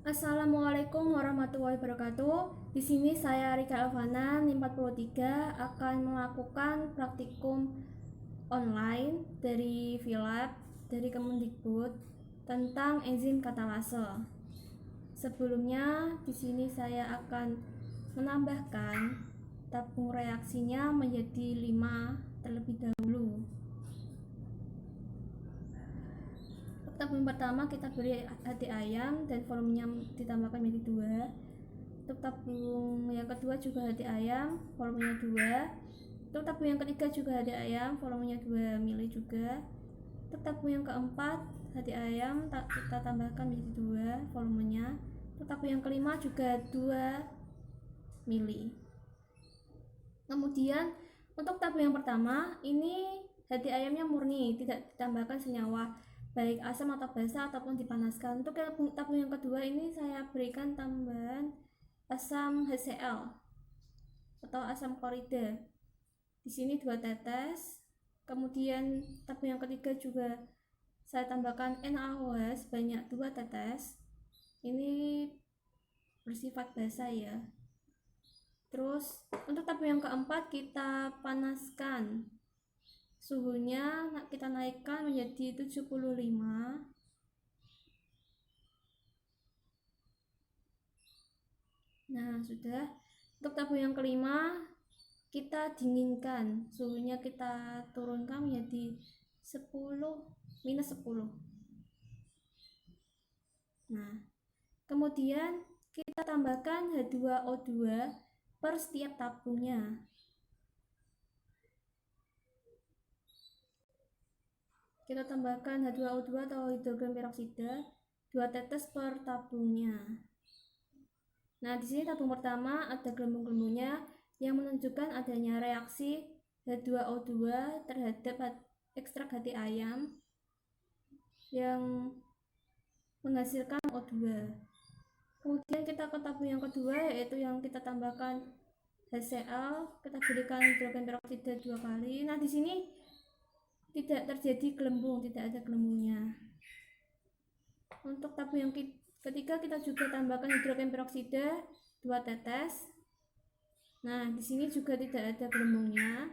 Assalamualaikum warahmatullahi wabarakatuh. Di sini saya Rika Elvana, NIM 43 akan melakukan praktikum online dari Vilab dari Kemendikbud tentang enzim katalase. Sebelumnya di sini saya akan menambahkan tabung reaksinya menjadi 5 terlebih dahulu. Tabung pertama kita beri hati ayam dan volumenya ditambahkan menjadi 2. Untuk tabung yang kedua juga hati ayam, volumenya 2. Untuk tabung yang ketiga juga hati ayam, volumenya 2 mili juga. Untuk tabung yang keempat hati ayam kita tambahkan menjadi 2 volumenya. Untuk tabung yang kelima juga 2 mili. Kemudian untuk tabung yang pertama ini hati ayamnya murni, tidak ditambahkan senyawa baik asam atau basa ataupun dipanaskan. Untuk tabung yang kedua ini saya berikan tambahan asam HCl atau asam klorida. Di sini 2 tetes. Kemudian tabung yang ketiga juga saya tambahkan NaOH sebanyak 2 tetes. Ini bersifat basa ya. Terus untuk tabung yang keempat kita panaskan. Suhunya kita naikkan menjadi 75. Nah, sudah. Untuk tabung yang kelima kita dinginkan. Suhunya kita turunkan menjadi 10 minus 10. Nah, kemudian kita tambahkan H2O2 per setiap tabungnya. Kita tambahkan H2O2 atau hidrogen peroksida 2 tetes per tabungnya. Nah, di sini tabung pertama ada gelembung-gelembungnya yang menunjukkan adanya reaksi H2O2 terhadap ekstrak hati ayam yang menghasilkan O2. Kemudian kita ke tabung yang kedua, yaitu yang kita tambahkan HCl, kita berikan hidrogen peroksida 2 kali. Nah, di sini tidak terjadi gelembung, tidak ada gelembungnya. Untuk tabung yang ketiga kita juga tambahkan hidrogen peroksida 2 tetes. Nah, di sini juga tidak ada gelembungnya.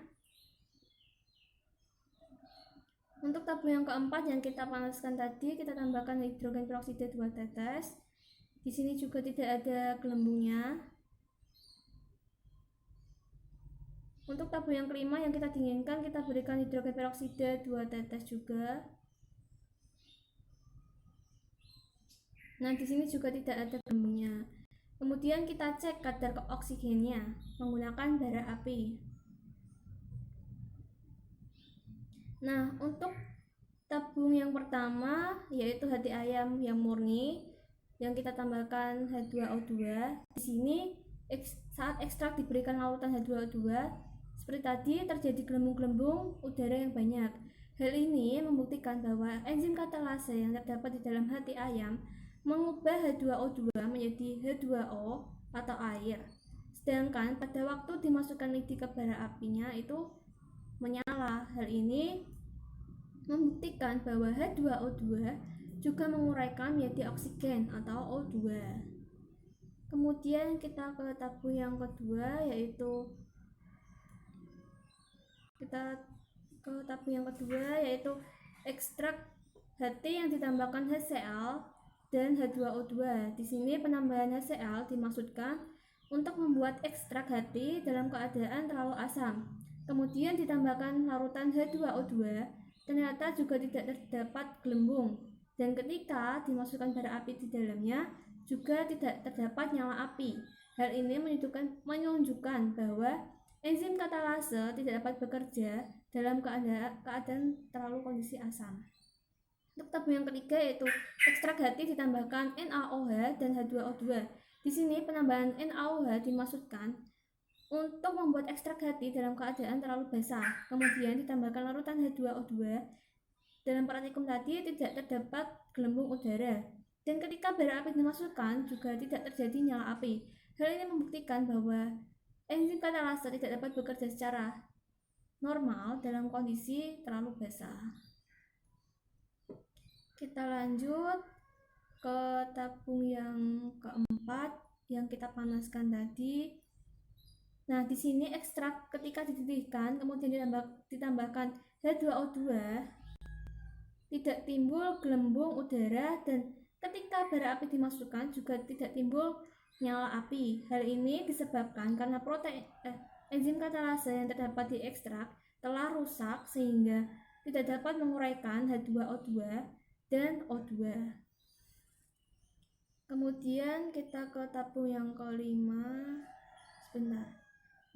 Untuk tabung yang keempat yang kita panaskan tadi, kita tambahkan hidrogen peroksida 2 tetes. Di sini juga tidak ada gelembungnya. Untuk tabung yang kelima yang kita dinginkan, kita berikan hidrogen peroksida 2 tetes juga. Nah, di sini juga tidak ada gelembungnya. Kemudian kita cek kadar oksigennya menggunakan bara api. Nah, untuk tabung yang pertama yaitu hati ayam yang murni yang kita tambahkan H2O2. Di sini saat ekstrak diberikan larutan H2O2 seperti tadi terjadi gelembung-gelembung udara yang banyak. Hal ini membuktikan bahwa enzim katalase yang terdapat di dalam hati ayam mengubah H2O2 menjadi H2O atau air. Sedangkan pada waktu dimasukkan lidi ke bara apinya itu menyala. Hal ini membuktikan bahwa H2O2 juga menguraikan menjadi oksigen atau O2. Kemudian kita ke tabung yang kedua, yaitu ekstrak HT yang ditambahkan HCl dan H2O2. Di sini penambahan HCl dimaksudkan untuk membuat ekstrak HT dalam keadaan terlalu asam. Kemudian ditambahkan larutan H2O2, ternyata juga tidak terdapat gelembung. Dan ketika dimasukkan bara api di dalamnya, juga tidak terdapat nyala api. Hal ini menunjukkan bahwa enzim katalase tidak dapat bekerja dalam keadaan terlalu kondisi asam. Untuk tabung yang ketiga yaitu ekstrak HT ditambahkan NaOH dan H2O2. Di sini penambahan NaOH dimaksudkan untuk membuat ekstrak HT dalam keadaan terlalu basah. Kemudian ditambahkan larutan H2O2. Dalam praktikum tadi tidak terdapat gelembung udara. Dan ketika bara api dimasukkan juga tidak terjadi nyala api. Hal ini membuktikan bahwa enzim katalase tidak dapat bekerja secara normal dalam kondisi terlalu basah. Kita lanjut ke tabung yang H2O4 yang kita panaskan tadi. Nah, di sini ekstrak ketika dididihkan kemudian ditambahkan H2O2 tidak timbul gelembung udara, dan ketika bara api dimasukkan juga tidak timbul nyala api. Hal ini disebabkan karena enzim katalase yang terdapat di ekstrak telah rusak sehingga tidak dapat menguraikan H2O2 dan O2. Kemudian kita ke tabung yang kelima. Sebentar.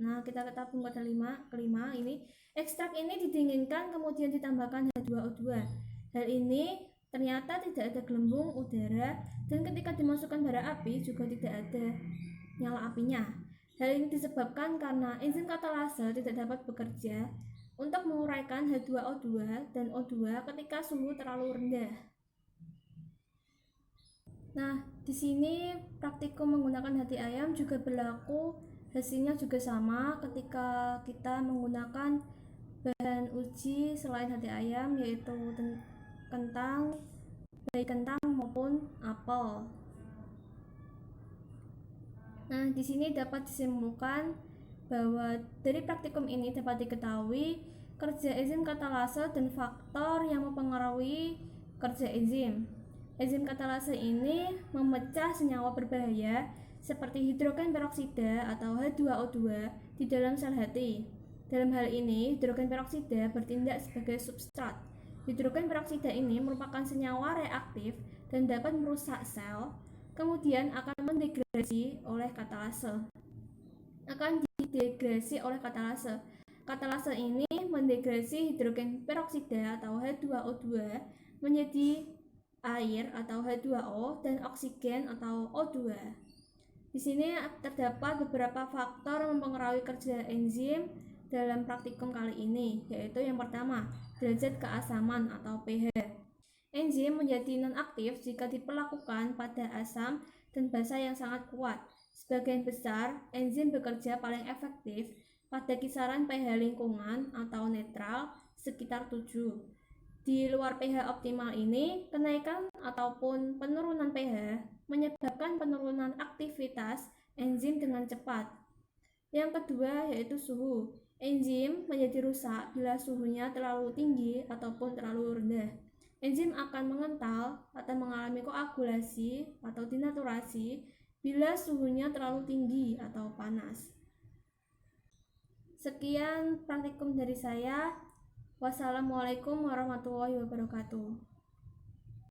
Nah, kita ke tabung kelima ini. Ekstrak ini didinginkan kemudian ditambahkan H2O2. Hal ini ternyata tidak ada gelembung udara, dan ketika dimasukkan bara api juga tidak ada nyala apinya. Hal ini disebabkan karena enzim katalase tidak dapat bekerja untuk menguraikan H2O2 dan O2 ketika suhu terlalu rendah. Nah, di sini praktikum menggunakan hati ayam juga berlaku. Hasilnya juga sama ketika kita menggunakan bahan uji selain hati ayam, yaitu kentang, baik kentang maupun apel. Nah, di sini dapat disimpulkan bahwa dari praktikum ini dapat diketahui kerja enzim katalase dan faktor yang mempengaruhi kerja enzim. Enzim katalase ini memecah senyawa berbahaya seperti hidrogen peroksida atau H2O2 di dalam sel hati. Dalam hal ini, hidrogen peroksida bertindak sebagai substrat. Hidrogen peroksida ini merupakan senyawa reaktif dan dapat merusak sel, kemudian akan mendegrasi oleh katalase. Katalase ini mendegrasi hidrogen peroksida atau H2O2 menjadi air atau H2O dan oksigen atau O2. Di sini terdapat beberapa faktor mempengaruhi kerja enzim dalam praktikum kali ini, yaitu yang pertama, derajat keasaman atau pH. Enzim menjadi non-aktif jika diperlakukan pada asam dan basa yang sangat kuat. Sebagian besar, enzim bekerja paling efektif pada kisaran pH lingkungan atau netral sekitar 7. Di luar pH optimal ini, kenaikan ataupun penurunan pH menyebabkan penurunan aktivitas enzim dengan cepat. Yang kedua yaitu suhu. Enzim menjadi rusak bila suhunya terlalu tinggi ataupun terlalu rendah. Enzim akan mengental atau mengalami koagulasi atau dinaturasi bila suhunya terlalu tinggi atau panas. Sekian praktikum dari saya. Wassalamualaikum warahmatullahi wabarakatuh.